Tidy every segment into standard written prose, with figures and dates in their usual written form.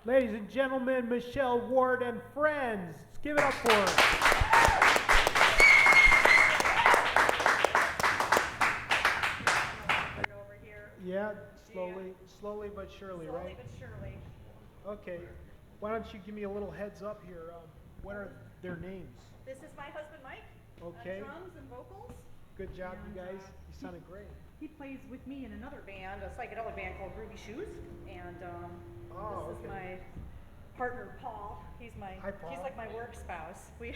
Ladies and gentlemen, Michele Ward and friends. Let's give it up for her. Over here. Yeah, slowly but surely, Slowly right? but surely. Okay. Why don't you give me a little heads up here? What are their names? This is my husband Mike. Okay. Drums and vocals. Good job, you And, guys. You sounded great. He plays with me in another band, a psychedelic band called Groovy Shoes. And Oh, this is okay. my partner Paul. He's Hi, Paul. he's like my work spouse. We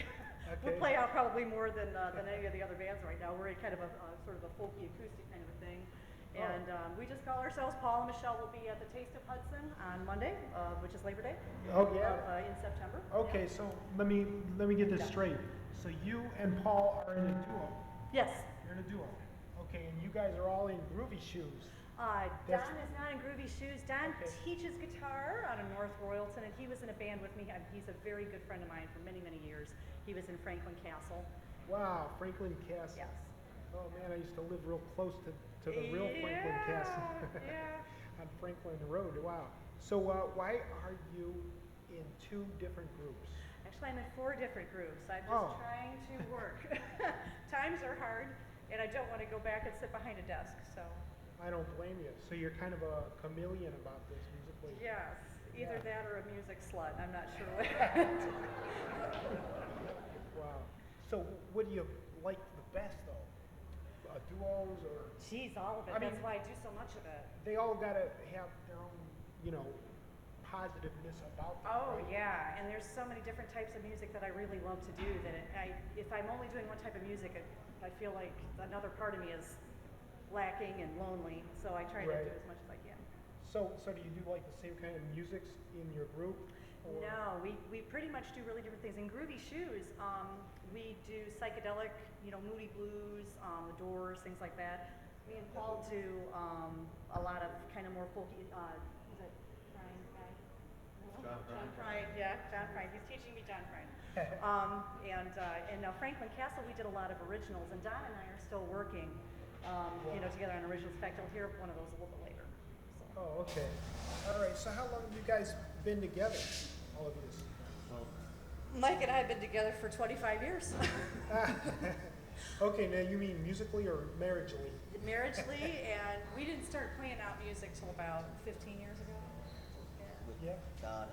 Okay. play out probably more than any of the other bands right now. We're in kind of a sort of a folky acoustic kind of a thing. Oh. And we just call ourselves Paul and Michele. Will be at the Taste of Hudson on Monday, which is Labor Day. Oh, yeah. In September. Okay, so let me get this straight. So you and Paul are in a duo. Yes. You're in a duo. Okay, and you guys are all in Groovy Shoes. Don That's- is not in Groovy Shoes. Don Okay. teaches guitar out of North Royalton, and he was in a band with me. He's a very good friend of mine for many, many years. He was in Franklin Castle. Wow, Franklin Castle. Yes. Oh man, I used to live real close to the real Franklin Castle. Yeah. On Franklin Road. Wow. So why are you in two different groups? Actually, I'm in 4 different groups. I'm just Oh. trying to work. Times are hard, and I don't want to go back and sit behind a desk. So, I don't blame you. So you're kind of a chameleon about this musically. yes, either Yeah. that or a music slut. I'm not sure what. Wow. So what do you like the best though? Duos or Jeez, all of it. I mean- That's why I do so much of it. they all gotta have their own, positiveness about them. Oh right? yeah, and there's so many different types of music that I really love to do that if I'm only doing one type of music, I feel like another part of me is lacking and lonely. So I try to Right. do as much as I can. So do you do like the same kind of musics in your group? Or- No, we pretty much do really different things. In Groovy Shoes, we do psychedelic, moody blues, The Doors, things like that. Me and Paul do a lot of kind of more folky. Is it Prine guy? No? John Prine, yeah, John Prine. He's teaching me John Prine. And now Franklin Castle, we did a lot of originals, and Don and I are still working, together on originals. In fact, you'll hear one of those a little bit later. So. Oh, okay. All right. So how long have you guys been together? All of you. Mike and I have been together for 25 years. Okay. Now you mean musically or marriagely? Marriagely, and we didn't start playing out music till about 15 years ago. With Yeah. Don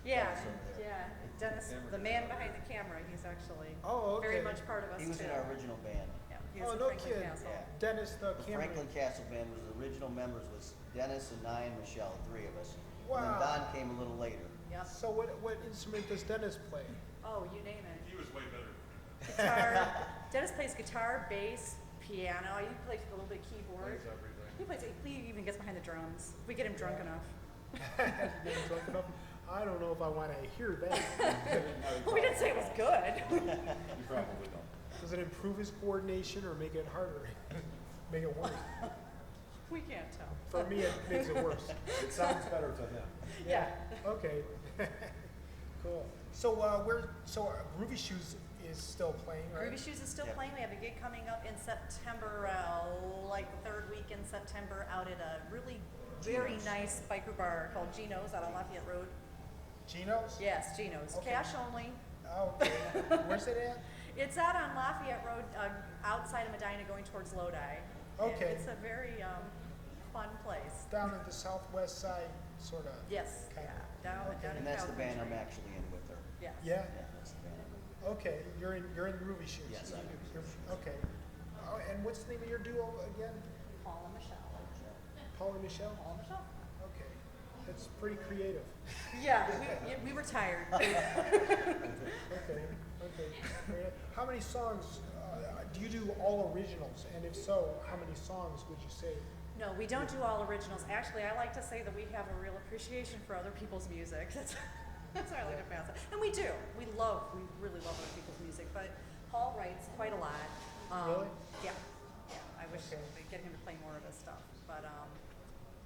Yeah, Dennis over there. yeah. Dennis, the man behind the camera, he's actually Oh, very okay. much part of us He was too. in our original band. Yeah, he was Oh, in no Franklin kid. Castle. Yeah. Dennis, the The cameraman. Franklin Castle band was the original members was Dennis and I and Michele, 3 of us. And Wow. then Don came a little later. Yep. So what instrument does Dennis play? Oh, you name it. He was way better. Guitar. Dennis plays guitar, bass, piano. He plays a little bit of keyboard. Plays everything. He even gets behind the drums. We get him drunk enough. Getting drunk enough? I don't know if I want to hear that. We didn't say it was good. You probably don't. Does it improve his coordination or make it harder? Make it worse? We can't tell. For me, it makes it worse. It sounds better to him. Yeah. Okay. Cool. So Groovy Shoes is still playing, right? Groovy Shoes is still Yep. playing. We have a gig coming up in September, like the 3rd week in September, out at a really very Gino's. nice biker bar called Gino's out on Lafayette Road. Gino's? Yes, Gino's. Okay. Cash only. Oh, okay. Where's it at? It's out on Lafayette Road, outside of Medina, going towards Lodi. And Okay. it's a very fun place. Down at the southwest side, sort of. Yes. Kinda. Yeah. Down in And that's the Cow band I'm Country. actually in with her. Yes. Yeah? Yeah, that's the band I'm in. Okay. You're in Groovy Shoes. Yes, I'm in Groovy Shoes. Okay. Oh, and what's the name of your duo again? Paul and Michele. Paul and Michele? Paul and Michele. Okay. That's pretty creative. Yeah, we were tired. Okay. How many songs do you do all originals? And if so, how many songs would you say? No, we don't do all originals. Actually, I like to say that we have a real appreciation for other people's music. That's how I like to pass it. And we do. We really love other people's music. But Paul writes quite a lot. Really? Yeah. Yeah. I wish Okay. we'd get him to play more of his stuff. But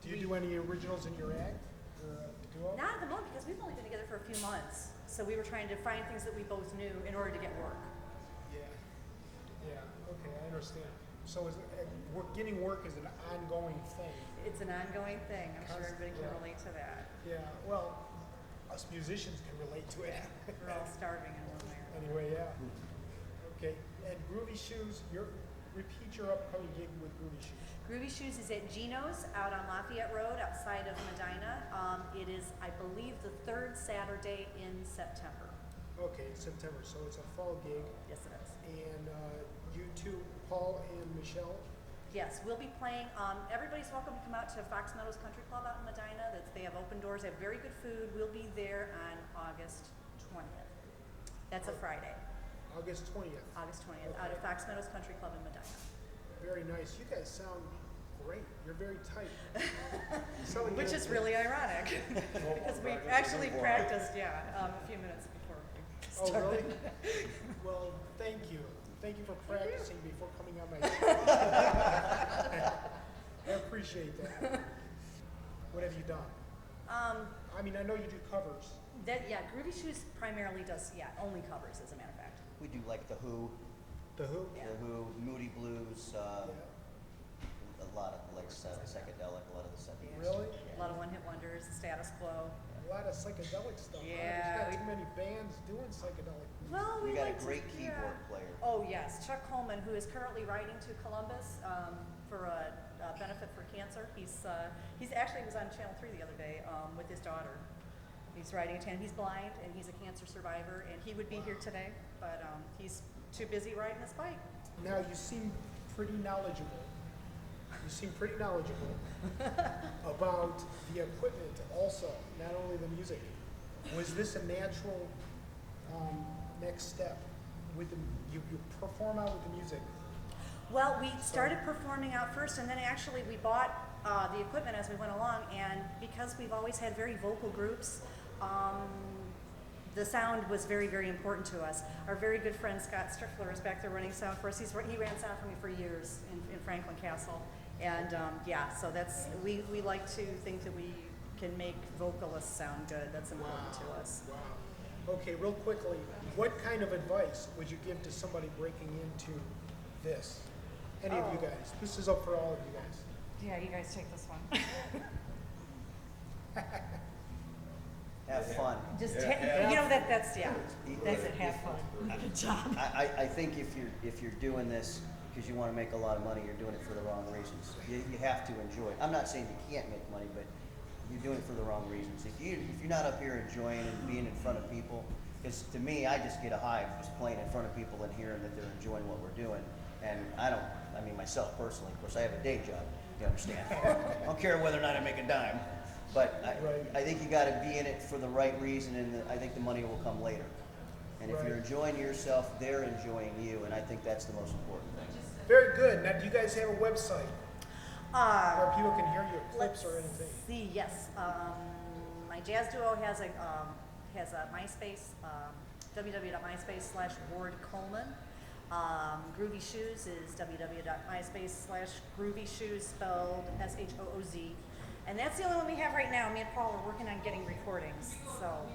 Do you do any originals in your act? Duo? not at the moment because we've only been together for a few months. So we were trying to find things that we both knew in order to get work. Yeah. Yeah. Okay, I understand. So getting work is an ongoing thing. It's an ongoing thing. I'm sure everybody can Yeah. relate to that. Yeah. Well, us musicians can relate to it. We're all starving in one way or another. Anyway, yeah. Okay, and Groovy Shoes, repeat your upcoming gig with Groovy Shoes. Groovy Shoes is at Gino's out on Lafayette Road outside of Medina. It is, I believe, the third Saturday in September. Okay, September, so it's a fall gig. Yes, it is. And you two, Paul and Michele? Yes, we'll be playing. Everybody's welcome to come out to Fox Meadows Country Club out in Medina. They have open doors. They have very good food. We'll be there on August 20th. That's a Friday. August 20th. August 20th, out of Fox Meadows Country Club in Medina. Very nice. You guys sound great. You're very tight. You sound like Which you're- is really ironic, because we actually practiced, a few minutes before we Oh, started. really? Well, thank you. Thank you for practicing before coming on my show. I appreciate that. What have you done? I mean, I know you do covers. Groovy Shoes primarily does, only covers, as a matter of fact. We do like The Who, The Who? Yeah. The Who, Moody Blues, Yeah. a lot of like psychedelic, a lot of the 70s. Really? A lot of one-hit wonders, the status quo. A lot of psychedelic stuff. huh? Yeah, There's not too many bands doing psychedelic music. Well, We got a like to- great keyboard player. Oh, yes, Chuck Coleman, who is currently writing to Columbus for a benefit for cancer. He's actually was on Channel 3 the other day with his daughter. He's writing a he's blind and he's a cancer survivor, and he would be here today, but he's too busy riding his bike. Now, you seem pretty knowledgeable. You seem pretty knowledgeable about the equipment also, not only the music. Was this a natural next step? With you perform out with the music. Well, we started performing out first, and then actually we bought the equipment as we went along, and because we've always had very vocal groups, the sound was very, very important to us. Our very good friend Scott Strickler is back there running sound for us. He ran sound for me for years in Franklin Castle, and so that's we like to think that we can make vocalists sound good. That's important to us. Wow. Okay, real quickly, what kind of advice would you give to somebody breaking into this? Any of you Oh. guys? This is up for all of you guys. Yeah, you guys take this one. Have fun. Just Yeah. that's it. Have fun. Good job. I think if you're doing this because you want to make a lot of money, you're doing it for the wrong reasons. You have to enjoy it. I'm not saying you can't make money, but you're doing it for the wrong reasons. If you're not up here enjoying and being in front of people, because to me, I just get a high just playing in front of people and hearing that they're enjoying what we're doing. And myself personally, of course, I have a day job, you understand. I don't care whether or not I make a dime, but I think you got to be in it for the right reason, and I think the money will come later. And if you're Right. enjoying yourself, they're enjoying you, and I think that's the most important thing. Very good. Now, do you guys have a website where people can hear your clips or Let's anything? see, yes. My jazz duo has a MySpace, www.myspace/Ward Coleman. Groovy Shoes is www.myspace/Groovy Shoes, spelled SHOOZ. And that's the only one we have right now. Me and Paul are working on getting recordings, so.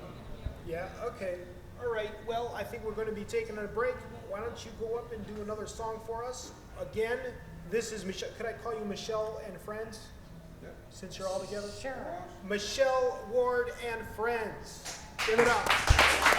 Yeah, okay. All right, well, I think we're going to be taking a break. Why don't you go up and do another song for us? Again, this is Michelle. Could I call you Michele and Friends? Yeah. Since you're all together? Sure. Michele Ward and Friends. Give it up.